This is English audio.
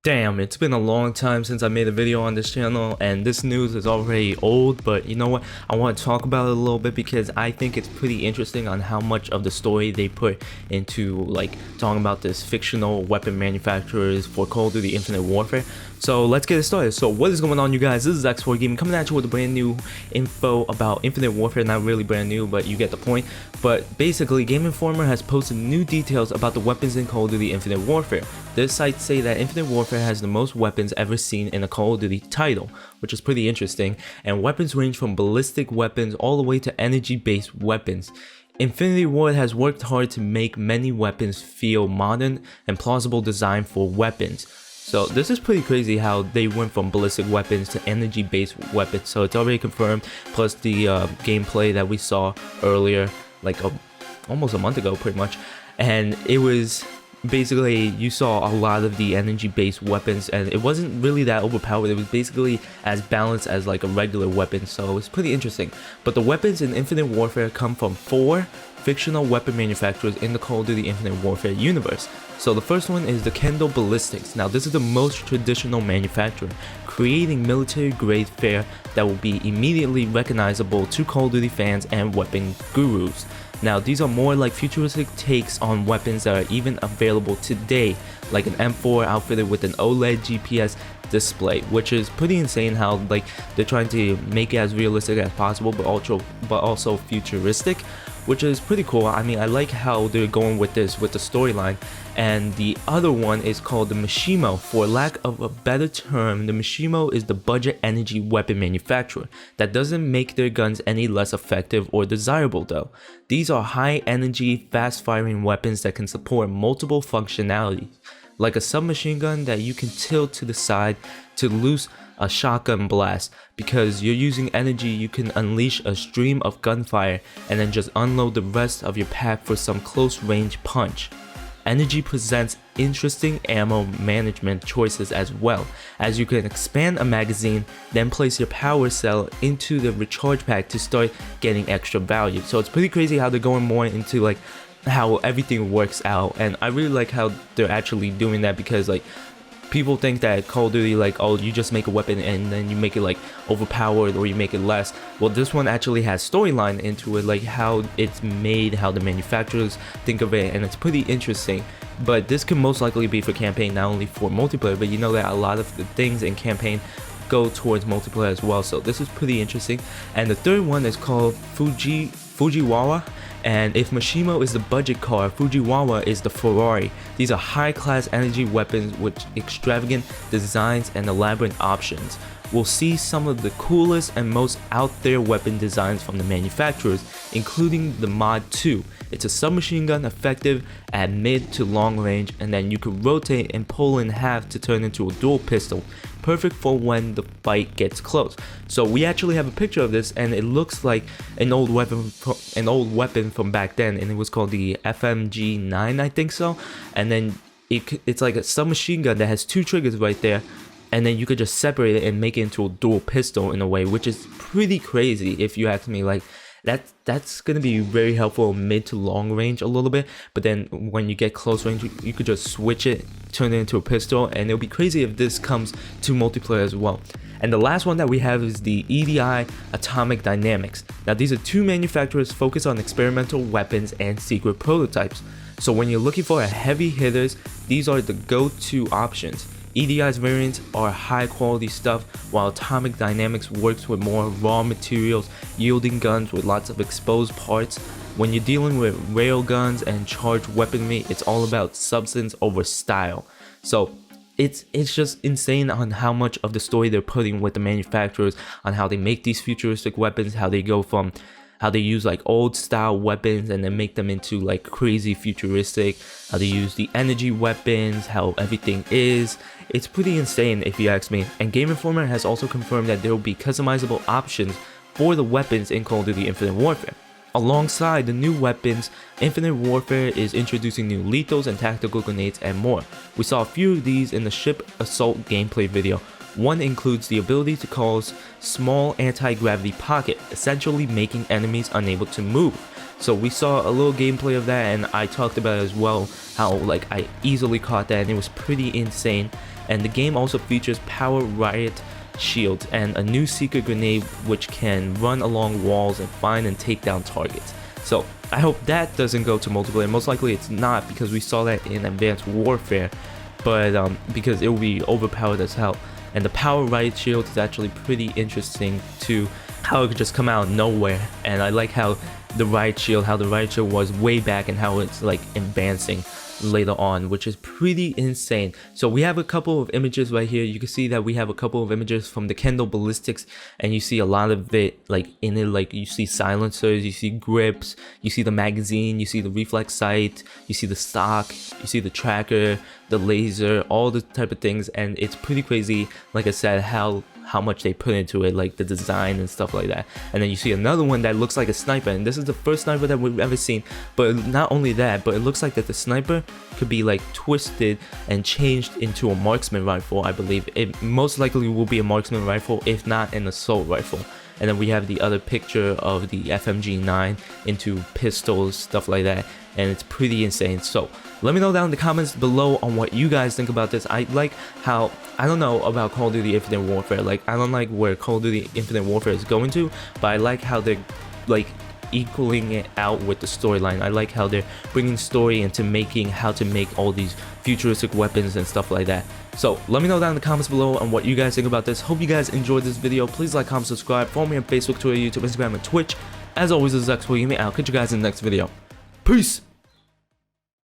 Damn, it's been a long time since I made a video on this channel, and this news is already old, but you know what, I want to talk about it a little bit because I think it's pretty interesting on how much of the story they put into like talking about this fictional weapon manufacturers for Call of Duty Infinite Warfare. So let's get it started. So what is going on, you guys? This is X4 Gaming coming at you with a brand new info about Infinite Warfare. Not really brand new, but you get the point. But basically, Game Informer has posted new details about the weapons in Call of Duty Infinite Warfare. This site say that Infinite Warfare has the most weapons ever seen in a Call of Duty title, which is pretty interesting, and weapons range from ballistic weapons all the way to energy-based weapons. Infinity Ward has worked hard to make many weapons feel modern and plausible design for weapons. So this is pretty crazy how they went from ballistic weapons to energy-based weapons. So it's already confirmed, plus the gameplay that we saw earlier, like almost a month ago pretty much, and it was basically you saw a lot of the energy-based weapons, and it wasn't really that overpowered. It was basically as balanced as like a regular weapon, so it's pretty interesting. But the weapons in Infinite Warfare come from 4 fictional weapon manufacturers in the Call of Duty Infinite Warfare universe. So the first one is the Kendall Ballistics. Now this is the most traditional manufacturer, creating military grade fare that will be immediately recognizable to Call of Duty fans and weapon gurus. Now these are more like futuristic takes on weapons that are even available today, like an M4 outfitted with an OLED GPS display, which is pretty insane how like they're trying to make it as realistic as possible but also futuristic, which is pretty cool. I mean, I like how they're going with this with the storyline. And the other one is called the Mishima. For lack of a better term, the Mishima is the budget energy weapon manufacturer. That doesn't make their guns any less effective or desirable though. These are high energy, fast firing weapons that can support multiple functionalities, like a submachine gun that you can tilt to the side to loose a shotgun blast. Because you're using energy, you can unleash a stream of gunfire and then just unload the rest of your pack for some close range punch. Energy presents interesting ammo management choices as well, as you can expand a magazine, then place your power cell into the recharge pack to start getting extra value. So it's pretty crazy how they're going more into like how everything works out, and I really like how they're actually doing that, because like people think that Call of Duty, like, oh, you just make a weapon and then you make it like overpowered or you make it less. Well, this one actually has storyline into it, like how it's made, how the manufacturers think of it, and it's pretty interesting. But this can most likely be for campaign, not only for multiplayer, but you know that a lot of the things in campaign go towards multiplayer as well. So this is pretty interesting. And the third one is called Fuji Fujiwara. And if Mishima is the budget car, Fujiwara is the Ferrari. These are high-class energy weapons with extravagant designs and elaborate options. We'll see some of the coolest and most out-there weapon designs from the manufacturers, including the Mod 2. It's a submachine gun effective at mid to long range, and then you can rotate and pull in half to turn into a dual pistol, perfect for when the fight gets close. So we actually have a picture of this, and it looks like an old weapon from back then, and it was called the FMG9, I think so. And then it's like a submachine gun that has 2 triggers right there, and then you could just separate it and make it into a dual pistol in a way, which is pretty crazy if you ask me. Like that's gonna be very helpful mid to long range a little bit, but then when you get close range, you could just switch it, turn it into a pistol, and it'll be crazy if this comes to multiplayer as well. And the last one that we have is the EDI Atomic Dynamics. Now these are 2 manufacturers focused on experimental weapons and secret prototypes. So when you're looking for a heavy hitters, these are the go-to options. EDI's variants are high quality stuff, while Atomic Dynamics works with more raw materials, yielding guns with lots of exposed parts. When you're dealing with railguns and charged weaponry, it's all about substance over style. So it's just insane on how much of the story they're putting with the manufacturers, on how they make these futuristic weapons, how they go from how they use like old style weapons and then make them into like crazy futuristic, how they use the energy weapons, how everything is. It's pretty insane if you ask me. And Game Informer has also confirmed that there will be customizable options for the weapons in Call of Duty Infinite Warfare. Alongside the new weapons, Infinite Warfare is introducing new lethals and tactical grenades and more. We saw a few of these in the ship assault gameplay video. One includes the ability to cause small anti-gravity pocket, essentially making enemies unable to move. So we saw a little gameplay of that, and I talked about it as well, how like I easily caught that and it was pretty insane. And the game also features power riot shields and a new secret grenade which can run along walls and find and take down targets. So I hope that doesn't go to multiplayer. Most likely it's not, because we saw that in Advanced Warfare, but because it will be overpowered as hell. And the power riot shield is actually pretty interesting too, how it could just come out of nowhere. And I like how the riot shield was way back and how it's like advancing later on, which is pretty insane. So we have a couple of images right here. You can see that we have a couple of images from the Kendall Ballistics, and you see a lot of it like in it, like you see silencers, you see grips, you see the magazine, you see the reflex sight, you see the stock, you see the tracker, the laser, all the type of things. And it's pretty crazy, like I said, how much they put into it, like the design and stuff like that. And then you see another one that looks like a sniper, and this is the first sniper that we've ever seen. But not only that, but it looks like that the sniper could be like twisted and changed into a marksman rifle. I believe it most likely will be a marksman rifle, if not an assault rifle. And then we have the other picture of the FMG9 into pistols, stuff like that, and it's pretty insane. So let me know down in the comments below on what you guys think about this. I like how, I don't know about Call of Duty Infinite Warfare, like I don't like where Call of Duty Infinite Warfare is going to, but I like how they're like equaling it out with the storyline. I like how they're bringing story into making how to make all these futuristic weapons and stuff like that. So let me know down in the comments below on what you guys think about this. Hope you guys enjoyed this video. Please like, comment, subscribe. Follow me on Facebook, Twitter, YouTube, Instagram, and Twitch. As always, this is X. I'll catch you guys in the next video. Peace!